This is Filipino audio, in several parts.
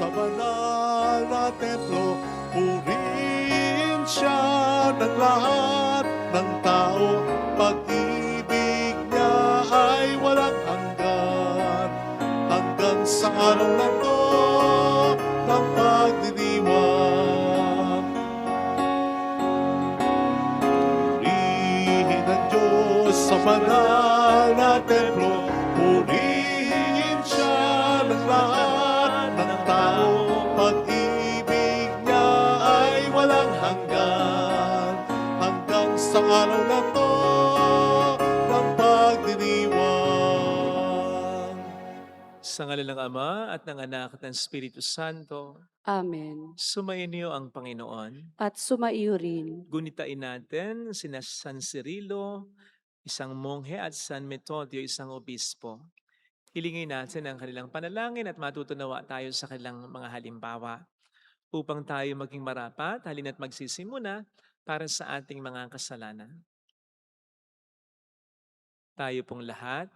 sa banal na templo. Purihin siya ng lahat ng tao. Pag-ibig niya ay walang hanggan, hanggang sa araw na to ng pagdiriwang. Purihin ang Diyos sa banal na templo. Purihin siya ng lahat ng tao. Pag-ibig niya ay walang hanggan, hanggang sa araw na to ng pagdiriwang. Sa ngalan ng Ama at ng Anak at ng Espiritu Santo, Amen. sumainyo ang Panginoon. At sumaiyo rin. Gunitain natin sina San Cirilo, isang monghe, at San Metodio, isang obispo. Hilingin natin ang kanilang panalangin at matutunawa tayo sa kanilang mga halimbawa upang tayo maging marapat, halina't magsisimuna para sa ating mga kasalanan. Tayo pong lahat,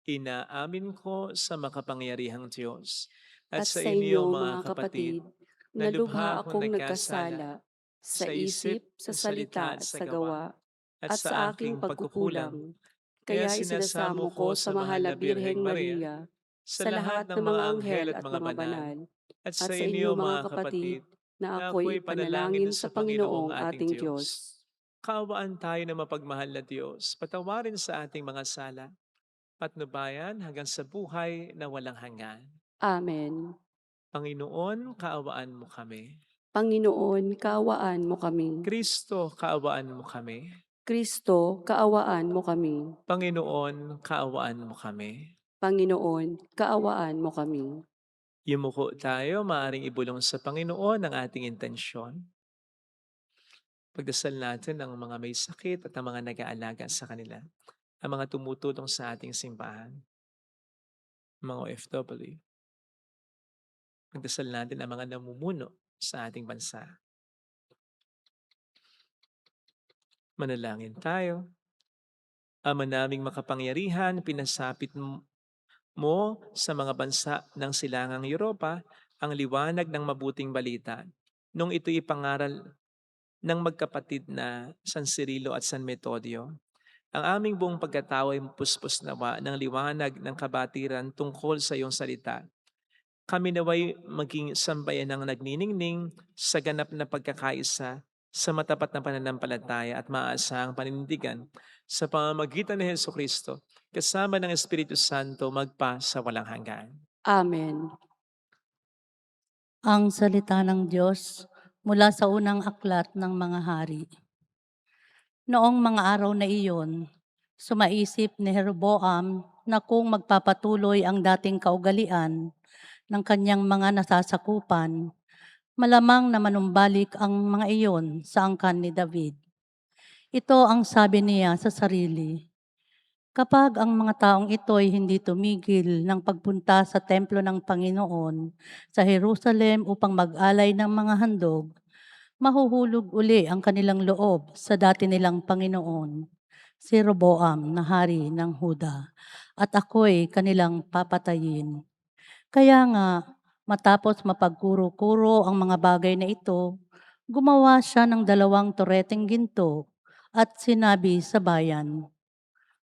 inaamin ko sa makapangyarihang Diyos at sa inyo mga kapatid, na lubha akong nagkasala sa isip, sa salita, sa gawa, at sa aking pagkukulang. Kaya isinasamo ko sa mahal na Birheng Maria, sa lahat ng mga anghel at mga banal, at sa inyo mga kapatid, na ako'y panalangin sa Panginoong ating Diyos. Kaawaan tayo na mapagmahal na Diyos, patawarin sa ating mga sala, patnubayan hanggang sa buhay na walang hanggan. Amen. Panginoon, kaawaan mo kami. Panginoon, kaawaan mo kami. Kristo, kaawaan mo kami. Kristo, kaawaan mo kami. Panginoon, kaawaan mo kami. Panginoon, kaawaan mo kami. Yumuko tayo, maaaring ibulong sa Panginoon ang ating intensyon. Pagdasal natin ang mga may sakit at ang mga nag-aalaga sa kanila, ang mga tumutulong sa ating simbahan, mga OFW. Pagdasal natin ang mga namumuno sa ating bansa. Manalangin tayo. Ama naming makapangyarihan, pinasapit mo sa mga bansa ng silangang Europa ang liwanag ng mabuting balita. Nung ito'y pangaral ng magkapatid na San Cirilo at San Metodio, ang aming buong pagkatao ay puspos nawa ng liwanag ng kabatiran tungkol sa iyong salita. Kami naway maging sambayan ng nagniningning sa ganap na pagkakaisa sa matapat na pananampalataya at maaasahang paninindigan sa pamamagitan ni Jesucristo, kasama ng Espiritu Santo magpa sa walang hanggan. Amen. Ang salita ng Diyos mula sa unang aklat ng mga hari. Noong mga araw na iyon, sumaisip ni Jeroboam na kung magpapatuloy ang dating kaugalian ng kanyang mga nasasakupan, malamang na manumbalik ang mga iyon sa angkan ni David. Ito ang sabi niya sa sarili. Kapag ang mga taong ito ay hindi tumigil ng pagpunta sa templo ng Panginoon sa Jerusalem upang mag-alay ng mga handog, mahuhulog uli ang kanilang loob sa dati nilang Panginoon, si Roboam na hari ng Huda, at ako'y kanilang papatayin. Kaya nga, matapos mapagkuro-kuro ang mga bagay na ito, gumawa siya ng 2 toreteng ginto at sinabi sa bayan,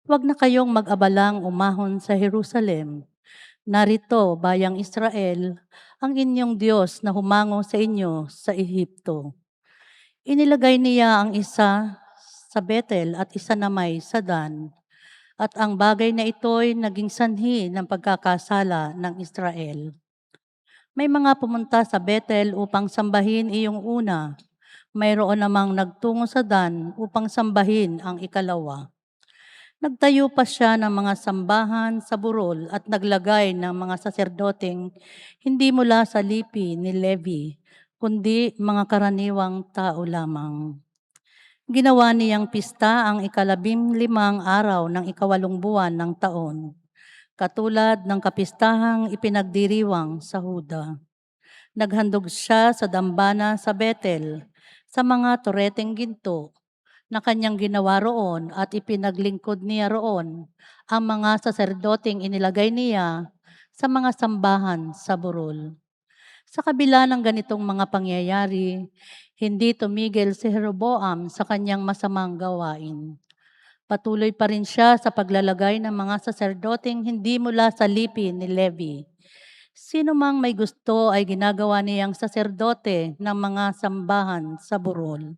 "Huwag na kayong mag-abalang umahon sa Jerusalem. Narito, bayang Israel, ang inyong Diyos na humango sa inyo sa Ehipto." Inilagay niya ang isa sa Bethel at isa namay sa Dan, at ang bagay na ito'y naging sanhi ng pagkakasala ng Israel. May mga pumunta sa Bethel upang sambahin iyong una. Mayroon namang nagtungo sa Dan upang sambahin ang ikalawa. Nagtayo pa siya ng mga sambahan sa burol at naglagay ng mga saserdoteng hindi mula sa lipi ni Levi, kundi mga karaniwang tao lamang. Ginawa niyang pista ang 15 araw ng 8 buwan ng taon, katulad ng kapistahang ipinagdiriwang sa Huda. Naghandog siya sa dambana sa Bethel, sa mga toreteng ginto na kanyang ginawa roon, at ipinaglingkod niya roon ang mga saserdoteng inilagay niya sa mga sambahan sa burol. Sa kabila ng ganitong mga pangyayari, hindi tumigil si Jeroboam sa kanyang masamang gawain. Patuloy pa rin siya sa paglalagay ng mga saserdoteng hindi mula sa lipi ni Levi. Sino mang may gusto ay ginagawa niyang saserdote ng mga sambahan sa burol.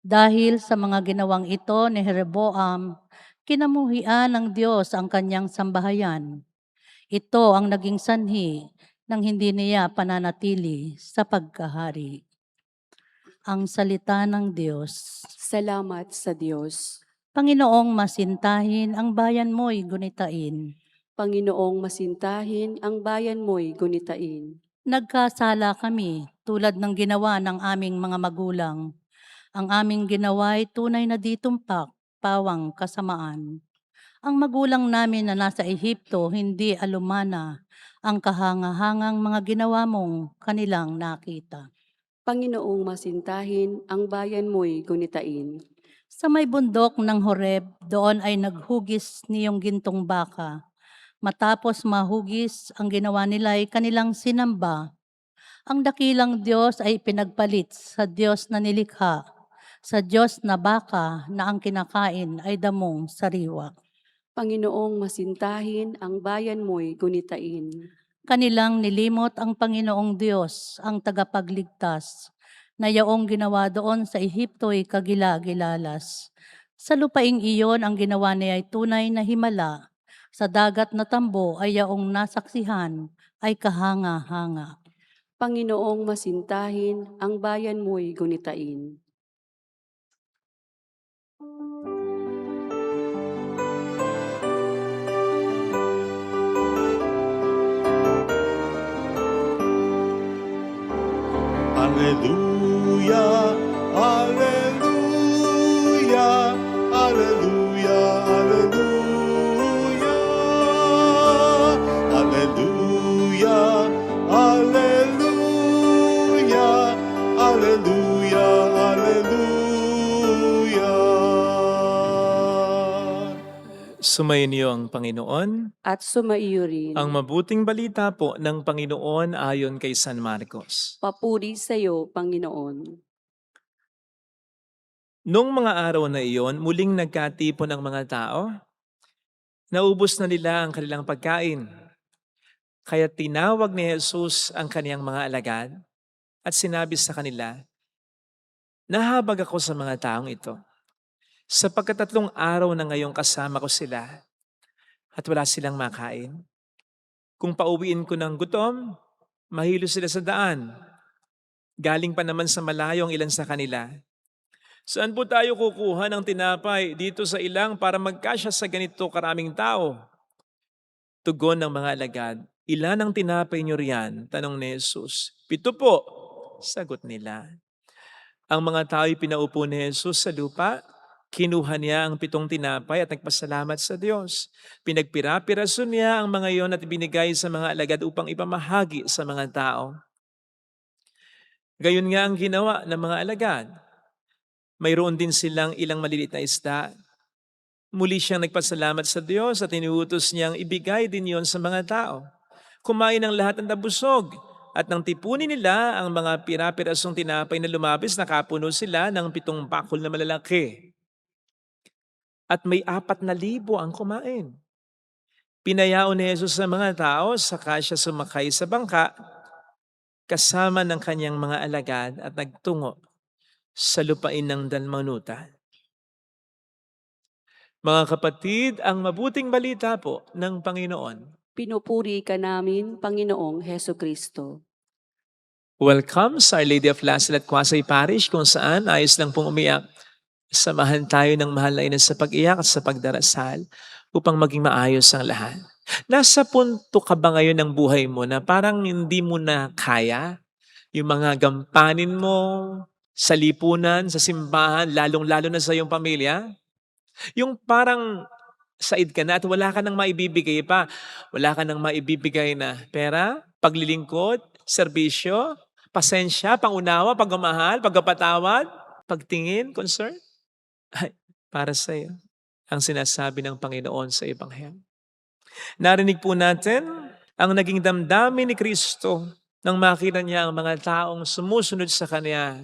Dahil sa mga ginawang ito ni Jeroboam, kinamuhian ng Diyos ang kanyang sambahayan. Ito ang naging sanhi ng hindi niya pananatili sa pagkahari. Ang salita ng Diyos. Salamat sa Diyos. Panginoong masintahin ang bayan mo'y gunitain. Panginoong masintahin ang bayan mo'y gunitain. Nagkasala kami tulad ng ginawa ng aming mga magulang. Ang aming ginawa ay tunay na ditumpak, pawang kasamaan. Ang magulang namin na nasa Ehipto hindi alumana ang kahangahangang mga ginawa mong kanilang nakita. Panginoong masintahin ang bayan mo'y gunitain. Sa may bundok ng Horeb, doon ay naghugis niyong gintong baka. Matapos mahugis, ang ginawa nila ay kanilang sinamba. Ang dakilang Diyos ay pinagpalit sa Diyos na nilikha, sa Diyos na baka na ang kinakain ay damong sariwa. Panginoong masintahin ang bayan mo'y gunitain. Kanilang nilimot ang Panginoong Diyos, ang tagapagligtas, na yaong ginawa doon sa Ehipto'y kagila-gilalas. Sa lupaing iyon ang ginawa niya ay tunay na himala. Sa dagat na tambo ay yaong nasaksihan ay kahanga-hanga. Panginoong masintahin ang bayan mo'y gunitain. Hallelujah, hallelujah, hallelujah, hallelujah. Hallelujah, hallelujah, hallelujah, hallelujah. Sumayin niyo ang Panginoon. At sumaiyo rin. Ang mabuting balita po ng Panginoon ayon kay San Marcos. Papuri sa iyo, Panginoon. Noong mga araw na iyon, muling nagkatipon ang mga tao. Naubos na nila ang kanilang pagkain. Kaya tinawag ni Jesus ang kaniyang mga alagad at sinabi sa kanila, "Nahabag ako sa mga taong ito, sapagkat 3 araw na ngayong kasama ko sila at wala silang makain. Kung pauwiin ko ng gutom, mahilo sila sa daan. Galing pa naman sa malayo ang ilan sa kanila. Saan po tayo kukuha ng tinapay dito sa ilang para magkasya sa ganito karaming tao?" Tugon ng mga alagad, "Ilan ang tinapay niyo riyan?" Tanong ni Jesus. "7 po," sagot nila. Ang mga tao'y pinaupo ni Jesus sa lupa. Kinuha niya ang 7 tinapay at nagpasalamat sa Diyos. Pinagpira-piraso niya ang mga iyon at ibinigay sa mga alagad upang ipamahagi sa mga tao. Gayon nga ang ginawa ng mga alagad. Mayroon din silang ilang maliliit na isda. Muli siyang nagpasalamat sa Diyos at iniutos niyang ibigay din yon sa mga tao. Kumain ng lahat ng nabusog at nang tipunin nila ang mga pira-pirasong tinapay na lumabis, nakapuno sila ng 7 bakul na malalaki. At may 4,000 ang kumain. Pinayaon ni Jesus sa mga tao, saka siya sumakay sa bangka kasama ng kanyang mga alagad at nagtungo sa lupain ng Dalmanuta. Mga kapatid, ang mabuting balita po ng Panginoon. Pinupuri ka namin, Panginoong Hesukristo. Welcome sa Our Lady of Lasalette Quasay Parish, kung saan ayos lang pong umiyak. Samahan tayo ng mahal na ina sa pag-iyak at sa pagdarasal upang maging maayos ang lahat. Nasa punto ka ba ngayon ng buhay mo na parang hindi mo na kaya yung mga gampanin mo sa lipunan, sa simbahan, lalong-lalo na sa iyong pamilya? Yung parang said ka na at wala ka nang maibibigay pa. Wala ka nang maibibigay na pera, paglilingkod, serbisyo, pasensya, pangunawa, pagmamahal, pagpapatawad, pagtingin, concern. Ay, para sa iyo ang sinasabi ng Panginoon sa Ebanghelyo. Narinig po natin ang naging damdamin ni Kristo nang makita niya ang mga taong sumusunod sa kanya.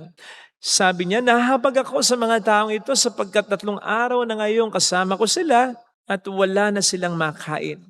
Sabi niya, nahabag ako sa mga taong ito sapagkat 3 araw na ngayong kasama ko sila at wala na silang makain.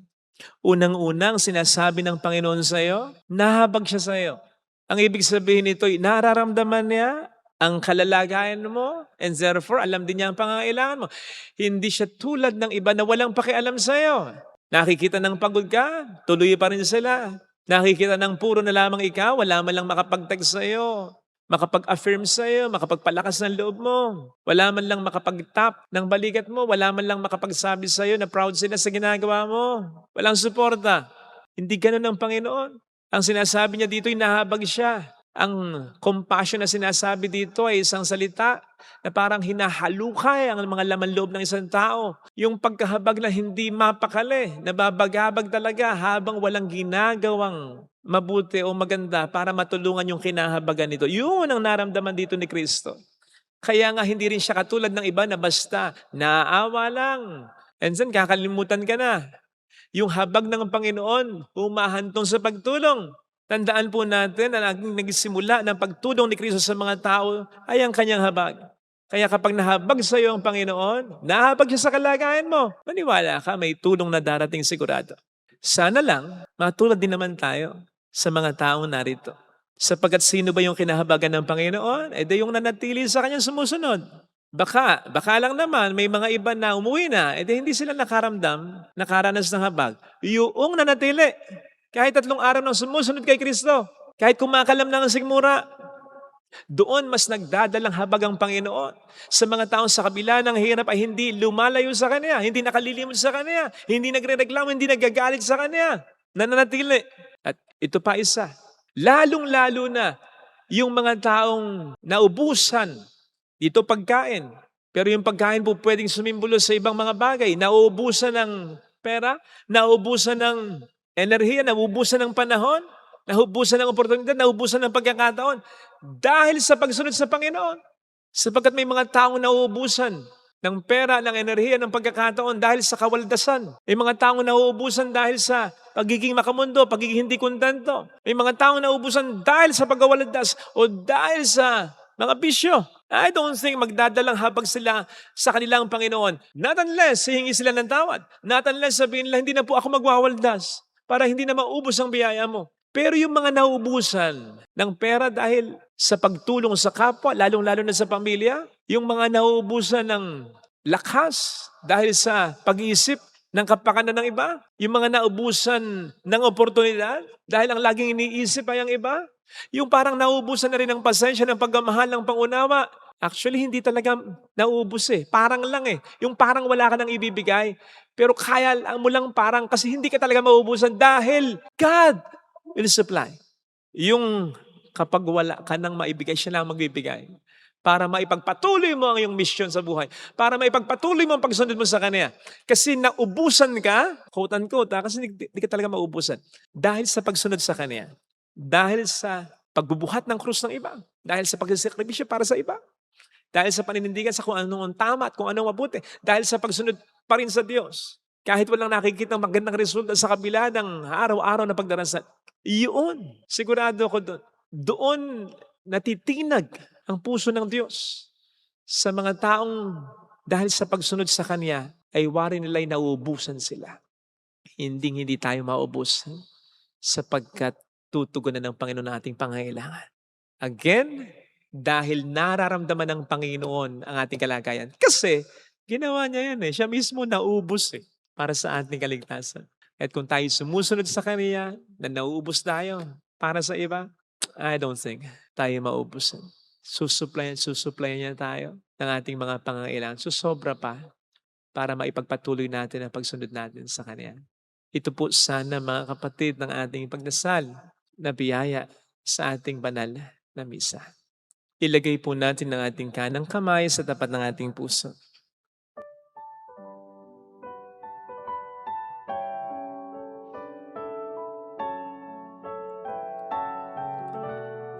Unang-unang sinasabi ng Panginoon sa iyo, nahabag siya sa iyo. Ang ibig sabihin nito, nararamdaman niya ang kalalagayan mo and therefore alam din niya ang pangangailangan mo. Hindi siya tulad ng iba na walang pakialam sa iyo. Nakikita ng pagod ka, tuloy pa rin sila. Nakikita ng puro na lamang ikaw, wala man lang makapagtag sa iyo, makapag-affirm sa iyo, makapagpalakas ng loob mo. Wala man lang makapag-tap ng balikat mo, wala man lang makapagsabi sa iyo na proud sila sa ginagawa mo. Walang suporta. Hindi ganun ang Panginoon. Ang sinasabi niya dito, nahabag siya. Ang compassion na sinasabi dito ay isang salita na parang hinahalukay ang mga laman loob ng isang tao. Yung pagkahabag na hindi mapakali, nababagabag talaga habang walang ginagawang mabuti o maganda para matulungan yung kinahabagan nito. Yun ang naramdaman dito ni Kristo. Kaya nga hindi rin siya katulad ng iba na basta naaawa lang. And then kakalimutan ka na. Yung habag ng Panginoon, humahantong sa pagtulong. Tandaan po natin na nagsimula ng pagtulong ni Kristo sa mga tao ay ang kanyang habag. Kaya kapag nahabag sa iyo ang Panginoon, nahabag siya sa kalagayan mo. Maniwala ka, may tulong na darating sigurado. Sana lang, matulad din naman tayo sa mga taong narito. Sapagkat sino ba yung kinahabagan ng Panginoon? Eh di yung nanatili sa kanyang sumusunod. Baka lang naman may mga iba na umuwi na, eh di hindi sila nakaranas ng habag. Yung nanatili. Kahit 3 araw nang sumusunod kay Kristo, kahit kumakalam lang ang sigmura, doon mas nagdadalang habag ang Panginoon. Sa mga taong sa kabila ng hirap ay hindi lumalayo sa Kanya, hindi nakalilimot sa Kanya, hindi nagre-reklamo, hindi nagagalit sa Kanya, nananatili. At ito pa isa, lalong-lalo na yung mga taong naubusan, dito pagkain. Pero yung pagkain po pwedeng sumimbolo sa ibang mga bagay, nauubusan ng pera, nauubusan ng enerhiya, nauubusan ng panahon, nauubusan ng oportunidad, nauubusan ng pagkakataon dahil sa pagsunod sa Panginoon. Sapagkat may mga taong nauubusan ng pera, ng enerhiya, ng pagkakataon dahil sa kawaldasan. May mga taong nauubusan dahil sa pagiging makamundo, pagiging hindi kontento. May mga taong nauubusan dahil sa pagkawaldas o dahil sa mga bisyo. I don't think magdadalang habag sila sa kanilang Panginoon. Not unless hihingi sila ng tawad. Not unless sabihin nila, hindi na po ako magwawaldas para hindi na maubos ang biyaya mo. Pero yung mga nauubusan ng pera dahil sa pagtulong sa kapwa, lalong-lalo na sa pamilya, yung mga nauubusan ng lakas dahil sa pag-iisip ng kapakanan ng iba, yung mga nauubusan ng oportunidad dahil ang laging iniisip ay ang iba, yung parang nauubusan na rin ng pasensya, ng pagmamahal, ng pangunawa. Actually, hindi talaga nauubos eh. Parang lang eh. Yung parang wala ka nang ibibigay. Pero kaya mo lang parang kasi hindi ka talaga mauubusan dahil God will supply. Yung kapag wala ka nang maibigay, siya lang magbibigay. Para maipagpatuloy mo ang iyong mission sa buhay. Para maipagpatuloy mo ang pagsunod mo sa Kanya. Kasi naubusan ka, quote unquote, kasi hindi ka talaga maubusan. Dahil sa pagsunod sa Kanya. Dahil sa pagbubuhat ng krus ng iba. Dahil sa pagsasakripisyo para sa iba. Dahil sa paninindigan sa kung anong tama at kung anong mabuti. Dahil sa pagsunod pa rin sa Diyos. Kahit walang nakikita magandang resulta sa kabila ng araw-araw na pagdarasal. Iyon, sigurado ko doon. Doon natitinag ang puso ng Diyos sa mga taong dahil sa pagsunod sa Kanya ay wari nila'y nauubusan sila. Hindi tayo maubusan sapagkat tutugunan ng Panginoon ang ating pangangailangan. Again, dahil nararamdaman ng Panginoon ang ating kalagayan. Kasi ginawa niya yan eh. Siya mismo naubos eh para sa ating kaligtasan. At kung tayo sumusunod sa Kanya na nauubos tayo para sa iba, I don't think tayo maubusan. Susuplayan niya tayo ng ating mga pangangailangan. Sobra pa para maipagpatuloy natin ang pagsunod natin sa Kanya. Ito po sana mga kapatid ng ating pagdasal na biyaya sa ating banal na misa. Ilagay po natin ang ating kanang kamay sa tapat ng ating puso.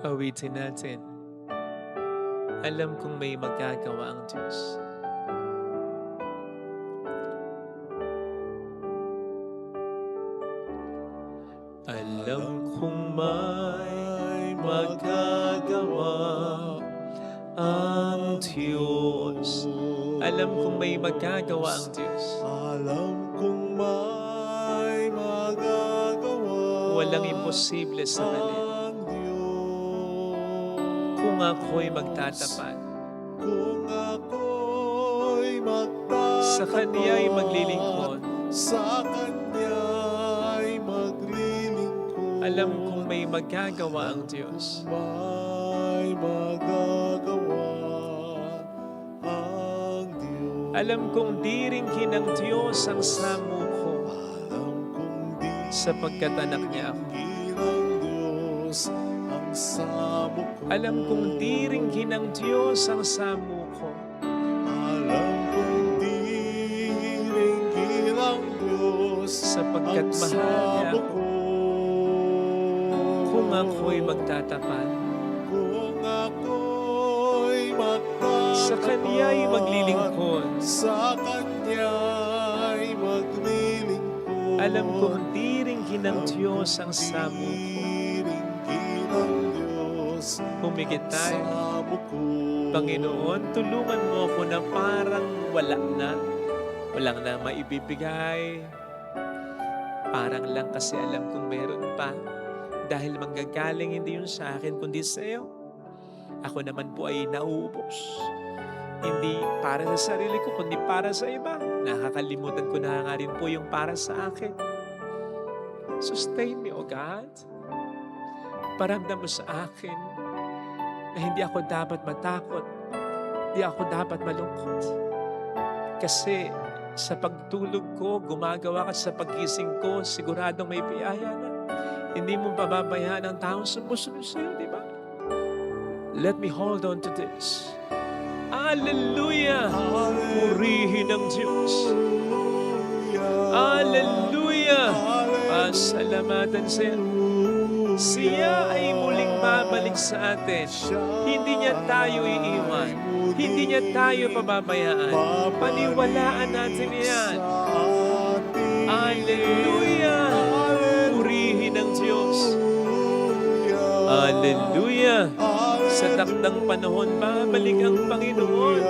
Awitin natin. Alam kong may magagawa ang Diyos. Alam kong may ang Diyos. Alam kong may magagawa ang Diyos. Alam kong may magagawa. Walang imposible sa Kanya. Ang Diyos. Kung ako'y magtatapat, Kung ako'y magtatapat. sa Kanya'y maglilingkod. Sa Kanya'y maglilingkod. Alam kong may magagawa ang Diyos. May magagawa ang Diyos. Alam kong diringhin ng Diyos ang samo ko, Alam kong di sapagkat anak niya ako. ng Diyos ang samo ko. Alam kong diringhin ng Diyos ang samo ko, Alam kong di ringgit ang Diyos sapagkat ang mahal niya samo ako. ko. Kung ako'y magtatapat, Kung ako'y magtatapat. sa Kanya'y maglilingkod. Sa Kanya'y maglilingkod. Alam kong diringhin ng Diyos ang samo ko. Diringgin ng Diyos Humigit tayo. samo ko. Panginoon, tulungan mo ako na parang wala na. Walang na maibibigay. Parang lang kasi alam kong meron pa. Dahil manggagaling hindi yun sa akin kundi sa iyo. Ako naman po ay nauubos. Hindi para sa sarili ko kundi para sa iba. Nakakalimutan ko na nga rin po yung para sa akin. Sustain me, O God. Paramdam mo sa akin na hindi ako dapat matakot. Hindi ako dapat malungkot. Kasi sa pagtulog ko, gumagawa ka sa paggising ko, siguradong may biyaya na. Hindi mo pababayaan ang taong sumusunod sa'yo, di ba? Let me hold on to this. Hallelujah! Purihin ang Diyos. Hallelujah! Pasalamatan siya. Siya ay muling babalik sa atin. Hindi niya tayo iiwan. Hindi niya tayo pababayaan. Paniwalaan natin yan. Hallelujah! Purihin ang Diyos. Hallelujah! Sa takdang panahon, babalik ang Panginoon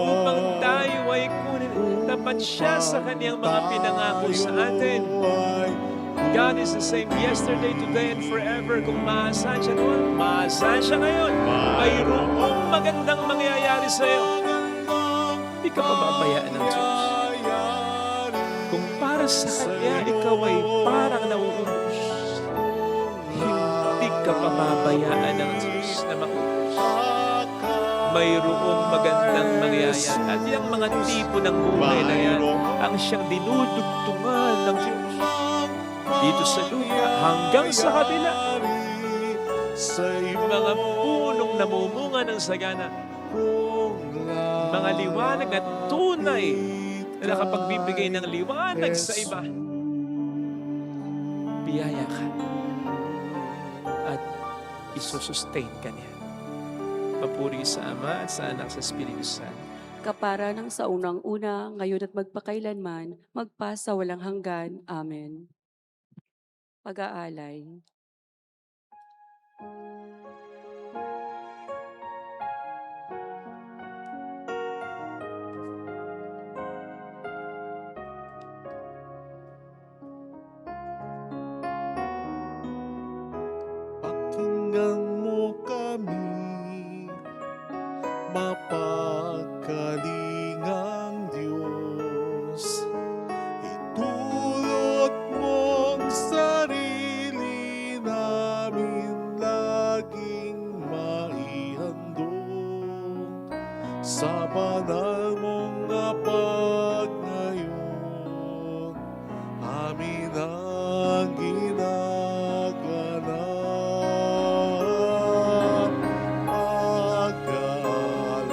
upang tayo ay kunin. Tapat siya sa kaniyang mga pinangako sa atin. God is the same yesterday, today, and forever. Kung maasahan siya noon, maasahan siya ngayon. Mayroong magandang mangyayari sa iyo. Hindi ka pababayaan ng Diyos. Kung para sa Kanya, ikaw ay parang nauubos. Hindi ka pababayaan ng Diyos na maubos. Mayroong magandang mangyayari. At yung mga tipo ng buhay na yan, ang siyang dinudugtungan ng Diyos. Dito sa lupa hanggang sa kabila. Mga punong namumunga ng sagana. Mga liwanag at tunay na nakapagbibigay ng liwanag sa iba. Biyaya ka at isusustain ka niya. Papuri sa Ama at sa Anak sa Espiritu Santo. Kapara ng sa unang-una, ngayon at magpakailanman, magpasa walang hanggan. Amen. Pag-aalay. Pakinggan mo kami, mapagkalingang Diyos. Itulot mong sarili namin laging maihandog sa banal mong apag ngayon. Amin ang ginaganap. Pag-alay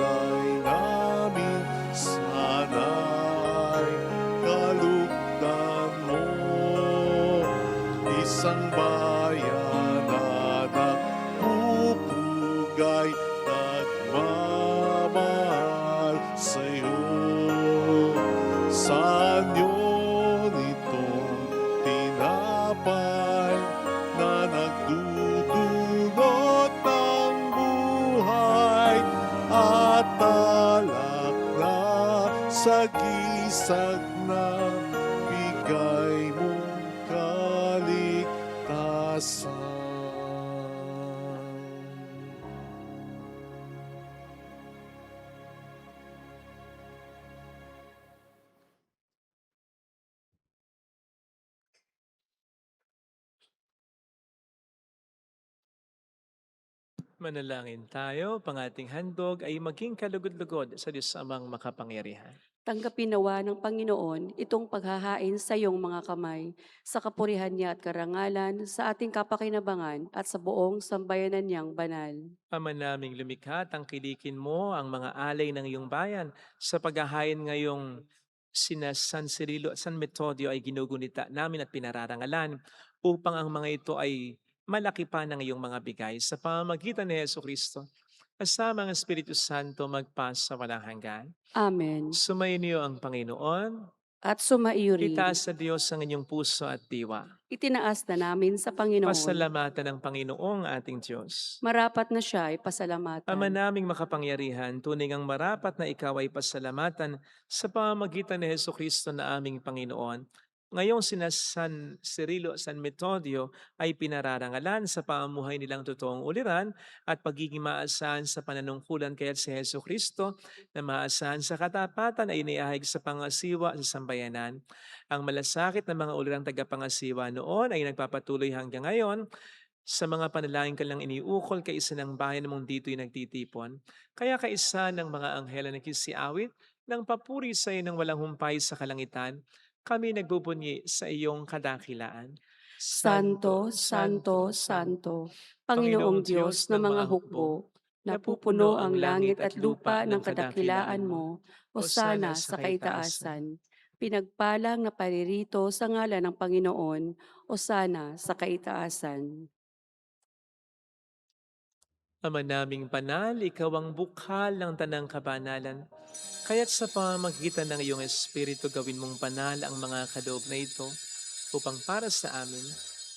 namin sana'y kalugdan mo. Isang bayan na nagpupugay, nagmamahal sa'yo. Sa sa gisag na bigay mong kaligtasan. Manalangin tayo, pangating handog ay maging kalugod-lugod sa Diyos Amang makapangyarihan. Tanggapin nawa ng Panginoon itong paghahain sa iyong mga kamay, sa kapurihan niya at karangalan, sa ating kapakinabangan at sa buong sambayanan niyang banal. Ama naming lumikha, tangkilikin mo ang mga alay ng iyong bayan sa paghahain ngayong sina San Cirilo at San Metodio ay ginugunita namin at pinararangalan upang ang mga ito ay malaki pa ng iyong mga bigay sa pamamagitan ni Yesu Kristo. Kasama ang Espiritu Santo magpasa walang hanggan. Amen. Sumainyo ang Panginoon. At sumaiyo rin. Itaas sa Diyos ang inyong puso at diwa. Itinaas na namin sa Panginoon. Pasalamatan ng Panginoong ating Diyos. Marapat na siya ay pasalamatan. Ama naming makapangyarihan, tunay ngang marapat na ikaw ay pasalamatan sa pamamagitan ni Hesus Kristo na aming Panginoon. Ngayong sina San Cirilo, San Metodio ay pinararangalan sa pamumuhay nilang totoong uliran at pagiging maasahan sa pananungkulan kaya si Hesus Kristo na maasahan sa katapatan ay iniahig sa pangasiwa sa sambayanan. Ang malasakit ng mga ulirang tagapangasiwa noon ay nagpapatuloy hanggang ngayon sa mga panalangin ka lang iniukol kaisa ng bayan mong dito'y nagtitipon. Kaya kaisa ng mga anghel na nagsisiawit ng papuri sa iyo ng walang humpay sa kalangitan, kami nagbubunyi sa iyong kadakilaan. Santo, Santo, Santo, Panginoong Diyos ng mga hukbo, napupuno ang langit at lupa ng kadakilaan mo, Hosana sa kaitaasan. Pinagpalang na paririto sa ngalan ng Panginoon, Hosana sa kaitaasan. Ama naming banal, ikaw ang bukhal ng tanang kabanalan. Kaya't sa pamamagitan ng iyong Espiritu gawin mong banal ang mga kaloob na ito upang para sa amin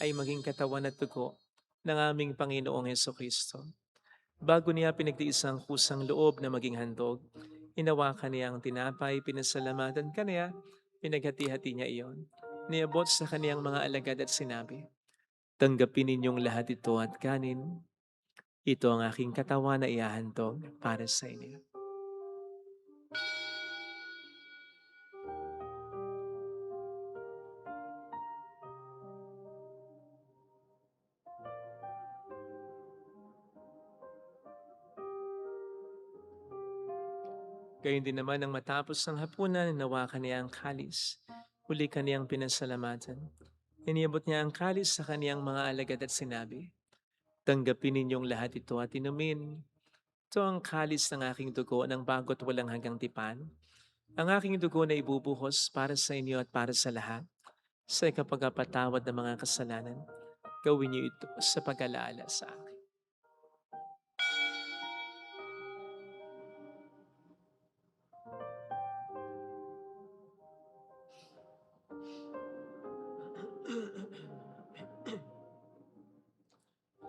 ay maging katawan at dugo ng aming Panginoong Hesukristo. Bago niya pinagtiis ang kusang loob na maging handog, inawakan niya ang tinapay, pinasalamatan ka niya, pinaghati-hati niya iyon. Niabot sa kaniyang mga alagad at sinabi, "Tanggapin ninyong lahat ito at kanin. Ito ang aking katawan na ihahandog para sa inyo." Gayun din naman ang matapos ng hapunan, nawakan niya ang kalis. Huli kaniyang pinasalamatan. Iniabot niya ang kalis sa kaniyang mga alagad at sinabi, "Tanggapin ninyong lahat ito at inumin. Ito ang kalis ng aking dugo ng bago't walang hanggang tipan. Ang aking dugo na ibubuhos para sa inyo at para sa lahat. Sa ikapagpatawad ng mga kasalanan, gawin niyo ito sa pag-alaala sa akin."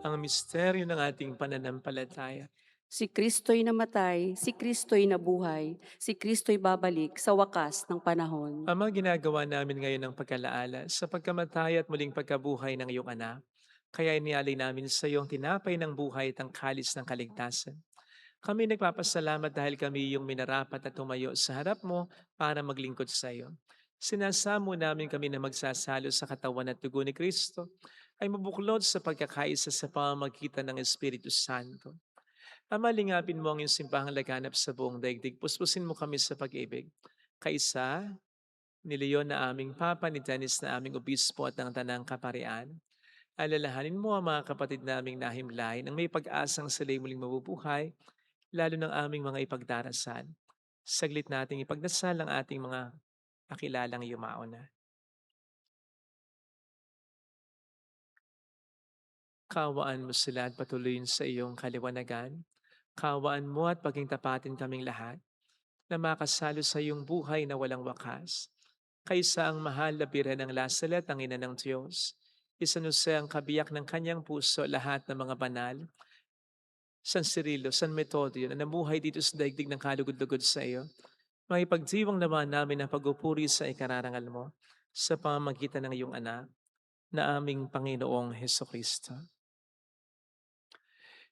Ang misteryo ng ating pananampalataya. Si Kristo'y namatay, si Kristo'y nabuhay, si Kristo'y babalik sa wakas ng panahon. Ama, ginagawa namin ngayon ng pagkalaala sa pagkamatay at muling pagkabuhay ng iyong anak. Kaya inialay namin sa iyong tinapay ng buhay at ang kalis ng kaligtasan. Kami nagpapasalamat dahil kami iyong minarapat at tumayo sa harap mo para maglingkod sa iyo. Sinasamo namin kami na magsasalo sa katawan at dugo ni Kristo ay mabuklod sa pagkakaisa sa pamamagitan ng Espiritu Santo. Ama, lingapin mo ang iyong simbahang laganap sa buong daigdig. Puspusin mo kami sa pag-ibig. Kaisa, ni Leon na aming Papa, ni Dennis na aming Obispo at ng Tanang Kaparian. Alalahanin mo ang mga kapatid naming nahimlay nang may pag-asang sila'y muling mabubuhay, lalo ng aming mga ipagdarasal. Saglit nating ipagdasal ang ating mga kakilalang yumao na. Kawaan mo sila at patuloyin sa iyong kaliwanagan. Kawaan mo at paging tapatin kaming lahat na makasalo sa iyong buhay na walang wakas. Kaysa ang mahal na Birhen ng Lasalet, ang ina ng Diyos, isanuse ang kabiyak ng kanyang puso lahat ng mga banal, San Cirilo, San Metodio na namuhay dito sa daigdig ng kalugod-lugod sa iyo, Maipagdiwang naman namin ang pagpupuri sa ikararangal mo sa pamamagitan ng iyong anak na aming Panginoong Hesukristo.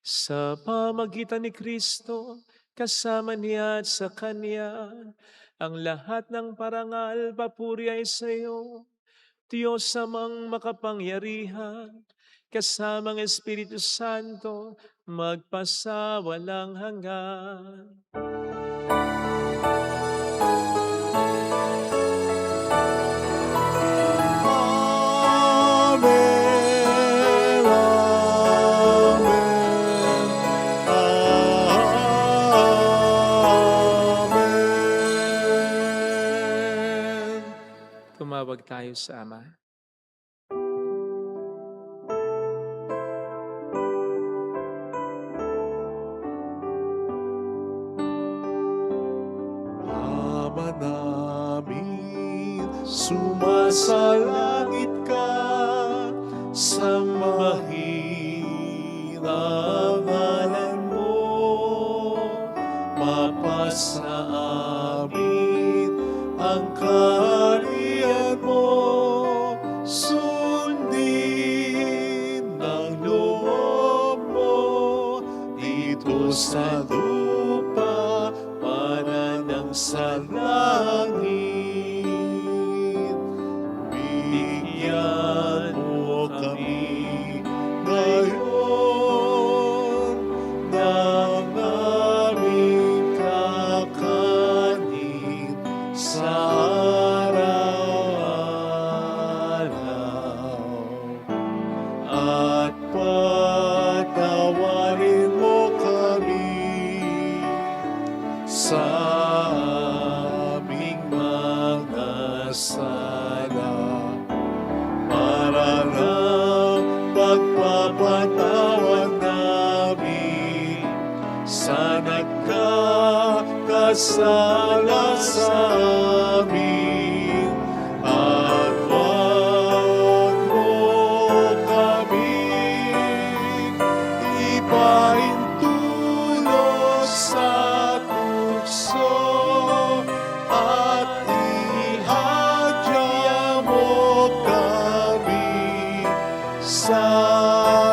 Sa pamamagitan ni Kristo, kasama niya at sa Kanya, ang lahat ng parangal, papuri ay sa iyo, Diyos amang makapangyarihan, kasamang Espiritu Santo, magpasawalang hanggan. Amen, amen. Tumawag tayo sa Ama. Ama namin, sumasalangit ka, sambahin ang ngalan mo, mapasa amin ang kaharian mo, sundin ang loob mo dito sa lupa para ng sa langit. Bigyan mo kami ngayon ng aming kakanin sa araw-araw. At patawarin mo kami sa aming mga sala, para ng pagpapatawad namin sa nagkakasala sa amin. At huwag mo kami ipahintulos sa tukso, at ihadya mo kami sa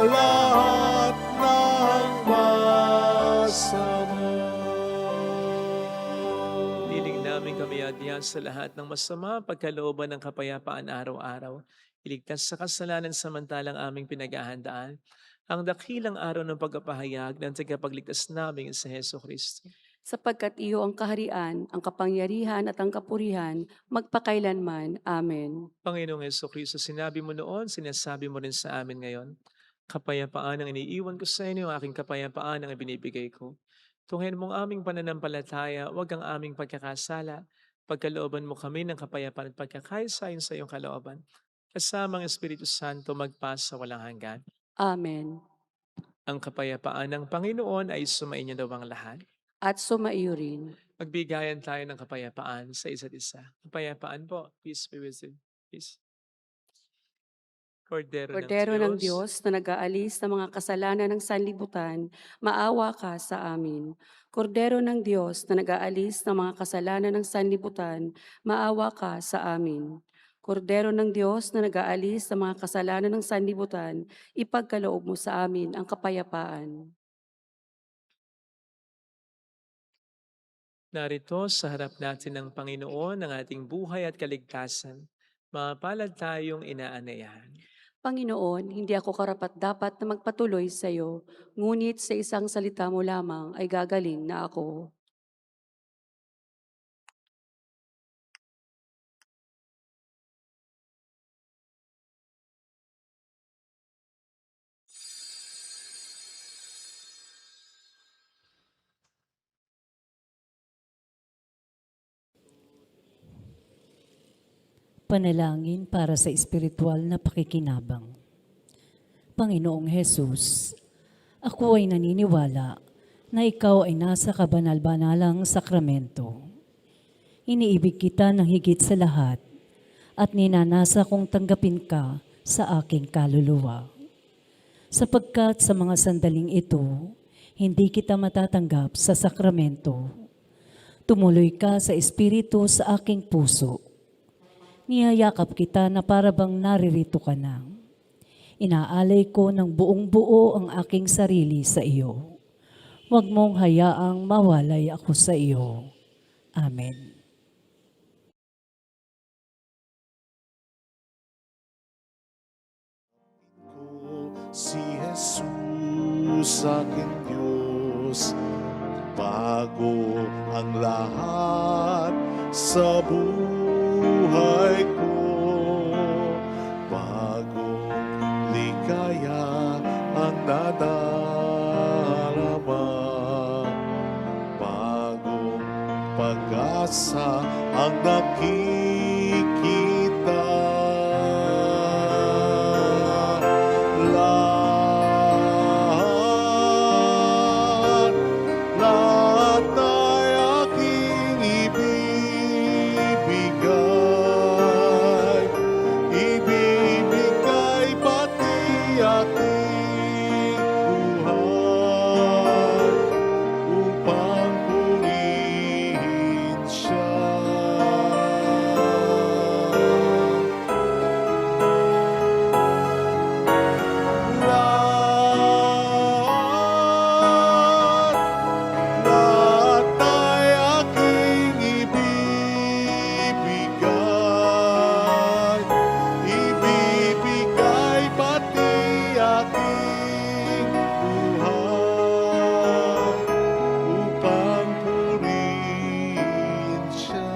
lahat ng masama. Niling namin kami adyan sa lahat ng masama, pagkalooban ng kapayapaan araw-araw. Iligtas sa kasalanan samantalang aming pinaghahandaan ang dakilang araw ng pagpapahayag ng tagapagligtas namin sa Hesukristo. Sapagkat iyo ang kaharian, ang kapangyarihan at ang kapurihan, magpakailanman. Amen. Panginoong Hesukristo, sinabi mo noon, sinasabi mo rin sa amin ngayon, kapayapaan ang iniiwan ko sa inyo, aking kapayapaan ang ibinibigay ko. Tunghayan mong aming pananampalataya, huwag ang aming pagkakasala. Pagkalooban mo kami ng kapayapaan at pagkakaisa sa iyong kalooban. Kasamang Espiritu Santo, magpasa walang hanggan. Amen. Ang kapayapaan ng Panginoon ay sumainyo daw ang lahat. At sumaiyo rin. Magbigayan tayo ng kapayapaan sa isa't isa. Kapayapaan po. Peace be with you. Peace. Kordero ng Diyos na nag-aalis ng mga kasalanan ng sanlibutan, maawa ka sa amin. Kordero ng Diyos na nag-aalis ng mga kasalanan ng sanlibutan, maawa ka sa amin. Kordero ng Diyos na nag-aalis ng mga kasalanan ng sanlibutan, ipagkaloob mo sa amin ang kapayapaan. Narito sa harap natin ng Panginoon ang ating buhay at kaligtasan. Mapalad tayong inaanayahan. Panginoon, hindi ako karapat-dapat na magpatuloy sa iyo, ngunit sa isang salita mo lamang ay gagaling na ako. Panalangin para sa espiritual na pakikinabang. Panginoong Hesus, ako ay naniniwala na ikaw ay nasa kabanal-banalang sakramento. Iniibig kita ng higit sa lahat at ninanasa kong tanggapin ka sa aking kaluluwa. Sapagkat sa mga sandaling ito, hindi kita matatanggap sa sakramento. Tumuloy ka sa Espiritu sa aking puso. Niyayakap kita na para bang naririto ka na. Inaalay ko ng buong buo ang aking sarili sa iyo. Huwag mong hayaang mawalay ako sa iyo. Amen. Si Jesus aking Diyos, bago ang lahat sa buhay ko, bago ligaya ang nadarama, bago pag-asa ang nakikita. Lahat ay aking ibibigay pati aking buhay upang purihin siya. Lahat ay aking ibibigay pati aking buhay upang purihin siya,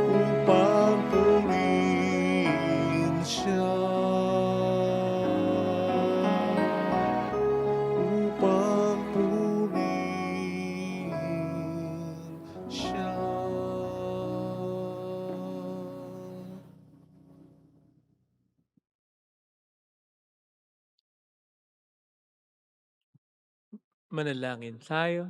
upang purihin siya, upang purihin siya. Manalangin tayo.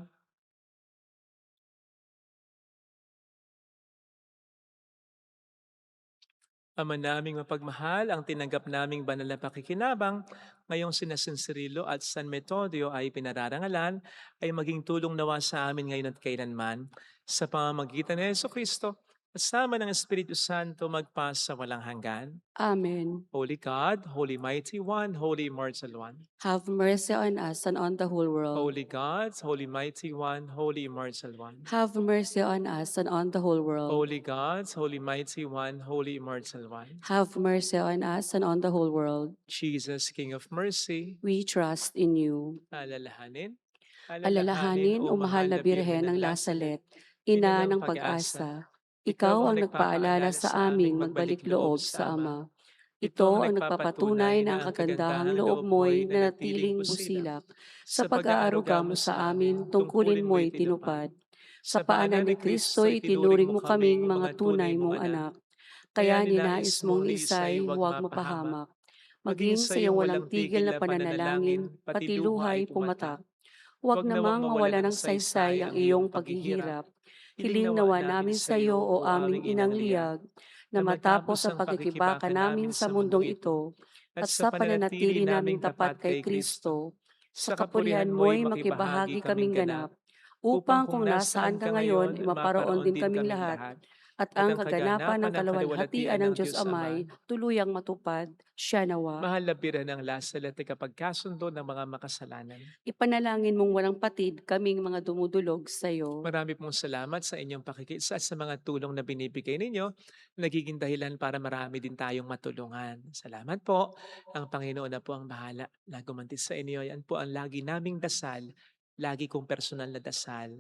Ama naming mapagmahal, ang tinanggap naming banal na pakikinabang ngayong sina San Cirilo at San Metodio ay pinararangalan, ay maging tulong nawa sa amin ngayon at kailanman sa pamamagitan ni Jesucristo at sama ng Espiritu Santo magpasa walang hanggan. Amen. Holy God, Holy Mighty One, Holy Immortal One. Have mercy on us and on the whole world. Holy God, Holy Mighty One, Holy Immortal One. Have mercy on us and on the whole world. Holy God, Holy Mighty One, Holy Immortal One. Have mercy on us and on the whole world. Jesus, King of Mercy, We trust in you. alalahanin. Alalahanin, o mahal na Birhen ng Lasalet, Ina ng pag-asa. Ikaw ang nagpaalala sa amin magbalik loob sa Ama. Ito ang nagpapatunay na ang kagandahang loob mo'y nanatiling busilak. Sa pag-aaruga mo sa amin, tungkulin mo'y tinupad. Sa paanan ni Kristo'y itinuring mo kaming mga tunay mong anak. Kaya ninais mong isay, huwag mapahamak. Maging sa iyong walang tigil na pananalangin, pati luhay pumatak. Huwag namang mawala ng saysay ang iyong paghihirap. Hiling nawa namin sa iyo, o aming inang liyag, na matapos ang pagkikibaka namin sa mundong ito, at sa pananatili naming tapat kay Kristo, sa kapurihan mo'y makibahagi kaming ganap, upang kung nasaan ka ngayon, maparoon din kaming lahat, at ang kaganapan ng kaluwalhatian ng Diyos Amay tuluyang matupad, siya nawa. Mahal na Birhen ng Lasalet, kapagkasundo ng mga makasalanan. Ipanalangin mong walang patid kaming mga dumudulog sa iyo. Marami pong salamat sa inyong pakikisa at sa mga tulong na binibigay ninyo. Nagiging dahilan para marami din tayong matulungan. Salamat po. Ang Panginoon na po ang bahala na gumanti sa inyo. Yan po ang lagi naming dasal. Lagi kong personal na dasal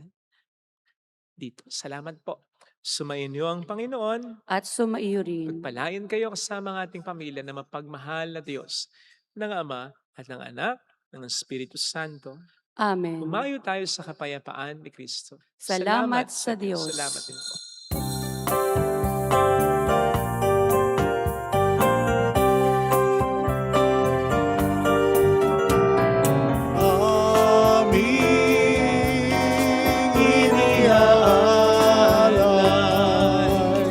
dito. Salamat po. Sumainyo ang Panginoon. At sumaiyo rin. Pagpalain kayo kasama ng ating pamilya na mapagmahal na Diyos, ng Ama at ng Anak, ng Espiritu Santo. Amen. Umayo tayo sa kapayapaan ni Kristo. Salamat sa Diyos. Salamat din po. Aming iniaalay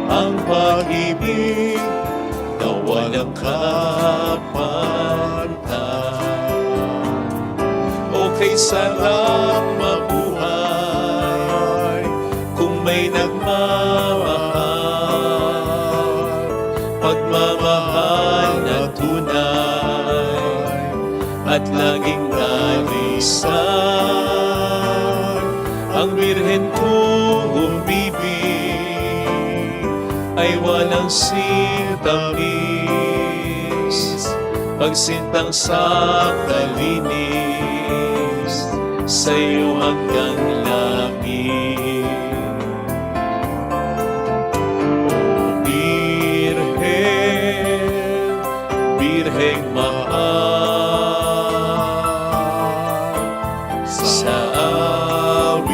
ang pag-ibig na walang kapantay. O kay sarap mabuhay kung may nagmamahal, pagmamahal na tunay at laging nalisan. Ang Birhen kong umibig ay walang sintamis, pagsintang sa kalinis, sa iyo hanggang langit. O Birhen, Birheng mahal, sa awit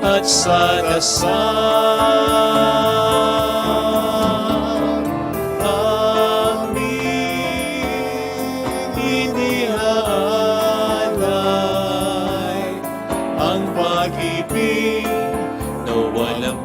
at sa dasal, iniaalay ang pag-ibig na walang